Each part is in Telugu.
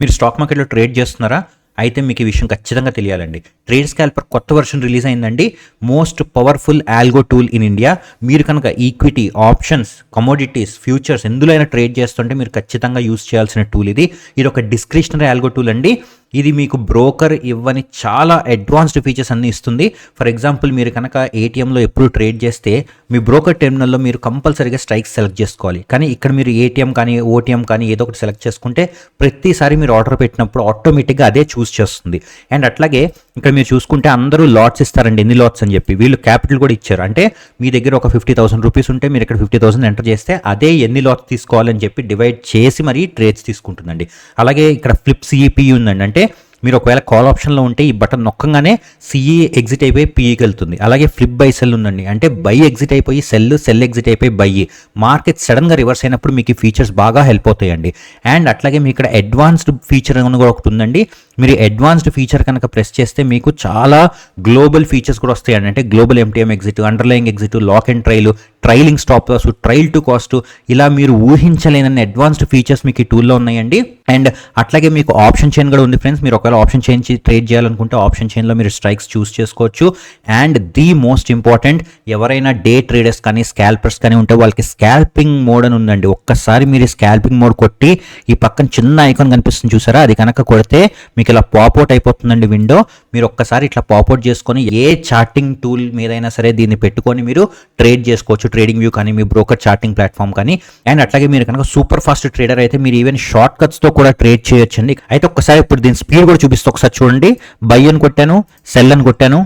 మీరు స్టాక్ మార్కెట్లో ట్రేడ్ చేస్తున్నారా? అయితే మీకు ఈ విషయం ఖచ్చితంగా తెలియాలండి. ట్రేడ్ స్కాల్పర్ కొత్త వెర్షన్ రిలీజ్ అయిందండి. Most powerful algo tool in India. మీరు కనుక ఈక్విటీ, ఆప్షన్స్, కమోడిటీస్, ఫ్యూచర్స్ ఎందులో అయినా ట్రేడ్ చేస్తుంటే మీరు ఖచ్చితంగా యూస్ చేయాల్సిన టూల్ ఇది. ఇది ఒక డిస్క్రిషనరీ ఆల్గో టూల్ అండి. ఇది మీకు బ్రోకర్ ఇవ్వని చాలా అడ్వాన్స్డ్ ఫీచర్స్ అన్నీ ఇస్తుంది. ఫర్ ఎగ్జాంపుల్, మీరు కనుక ఏటీఎంలో ఎప్పుడు ట్రేడ్ చేస్తే మీ బ్రోకర్ టెర్మినల్లో మీరు కంపల్సరీగా స్ట్రైక్స్ సెలెక్ట్ చేసుకోవాలి. కానీ ఇక్కడ మీరు ఏటీఎం కానీ ఓటీఎం కానీ ఏదో ఒకటి సెలెక్ట్ చేసుకుంటే ప్రతిసారి మీరు ఆర్డర్ పెట్టినప్పుడు ఆటోమేటిక్గా అదే చూస్ చేస్తుంది. అండ్ అట్లాగే ఇక్కడ మీరు చూసుకుంటే అందరూ లాట్స్ ఇస్తారండి, ఎన్ని లాట్స్ అని చెప్పి. వీళ్ళు క్యాపిటల్ కూడా ఇచ్చారు. అంటే మీ దగ్గర ఒక 50,000 రూపీస్ ఉంటే మీరు ఇక్కడ 50,000 ఎంటర్ చేస్తే అదే ఎన్ని లాట్స్ తీసుకోవాలని చెప్పి డివైడ్ చేసి మరీ ట్రేడ్స్ తీసుకుంటుందండి. అలాగే ఇక్కడ ఫ్లిప్ సిఈపి ఉందండి. అంటే మీరు ఒకవేళ కాల్ ఆప్షన్లో ఉంటే ఈ బటన్ నొక్కగానే సిఈ ఎగ్జిట్ అయిపోయి పిఈకి వెళ్తుంది. అలాగే ఫ్లిప్ బై సెల్ ఉందండి. అంటే బై ఎగ్జిట్ అయిపోయి సెల్ ఎగ్జిట్ అయిపోయి బై. మార్కెట్ సడన్గా రివర్స్ అయినప్పుడు మీకు ఈ ఫీచర్స్ బాగా హెల్ప్ అవుతాయండి. అండ్ అట్లాగే మీకు ఇక్కడ అడ్వాన్స్డ్ ఫీచర్ అని కూడా ఒకటి ఉందండి. మీరు అడ్వాన్స్డ్ ఫీచర్ కనుక ప్రెస్ చేస్తే మీకు చాలా గ్లోబల్ ఫీచర్స్ కూడా వస్తాయండి. అంటే global MTM exit, underlying exit, lock and trailing stop loss, trail to cost, ఇలా మీరు ఊహించలేనన్ని అడ్వాన్స్డ్ ఫీచర్స్ మీకు ఈ టూల్లో ఉన్నాయండి. అండ్ అట్లాగే మీకు ఆప్షన్ చైన్ కూడా ఉంది ఫ్రెండ్స్. మీరు ఒకవేళ ఆప్షన్ చైన్ ట్రేడ్ చేయాలనుకుంటే ఆప్షన్ చైన్లో మీరు స్ట్రైక్స్ చూస్ చేసుకోవచ్చు. అండ్ ది మోస్ట్ ఇంపార్టెంట్, ఎవరైనా డే ట్రేడర్స్ కానీ స్కాల్పర్స్ కానీ ఉంటే వాళ్ళకి స్కాల్పింగ్ మోడ్ అని ఉందండి. ఒక్కసారి మీరు స్కాల్పింగ్ మోడ్ కొట్టి ఈ పక్కన చిన్న ఐకాన్ కనిపిస్తుంది చూసారా, అది కనుక కొడితే మీకు ఇలా పాప్అవుట్ అయిపోతుందండి విండో. మీరు ఒక్కసారి ఇట్లా పాప్అవుట్ చేసుకొని ఏ చార్టింగ్ టూల్ మీదైనా సరే దీన్ని పెట్టుకొని మీరు ట్రేడ్ చేసుకోవచ్చు. ట్రేడింగ్ వ్యూ కానీ మీ బ్రోకర్ చార్టింగ్ ప్లాట్ఫామ్ కానీ. అండ్ అట్లాగే మీరు కనుక సూపర్ ఫాస్ట్ ట్రేడర్ అయితే మీరు ఈవెన్ షార్ట్ కట్స్తో కూడా ట్రేడ్ చేయొచ్చండి. అయితే ఒక్కసారి ఇప్పుడు దీని స్పీడ్ కూడా చూపిస్తే ఒకసారి చూడండి. బై అని కొట్టాను, సెల్ అని కొట్టాను,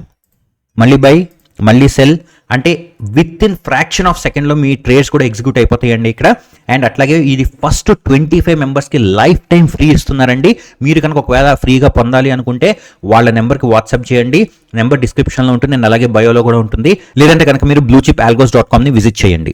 మళ్ళీ బై, మళ్ళీ సెల్. అంటే విత్ ఇన్ ఫ్రాక్షన్ ఆఫ్ సెకండ్లో మీ ట్రేడ్స్ కూడా ఎగ్జిక్యూట్ అయిపోతాయండి ఇక్కడ. అండ్ అట్లాగే ఇది ఫస్ట్ 25 మెంబర్స్కి లైఫ్ టైం ఫ్రీ ఇస్తున్నారండి. మీరు కనుక ఒకవేళ ఫ్రీగా పొందాలి అనుకుంటే వాళ్ళ నెంబర్కి వాట్సాప్ చేయండి. నెంబర్ డిస్క్రిప్షన్లో ఉంటుంది, నేను అలాగే బయోలో కూడా ఉంటుంది. లేదంటే కనుక మీరు bluechipalgos.com ని విజిట్ చేయండి.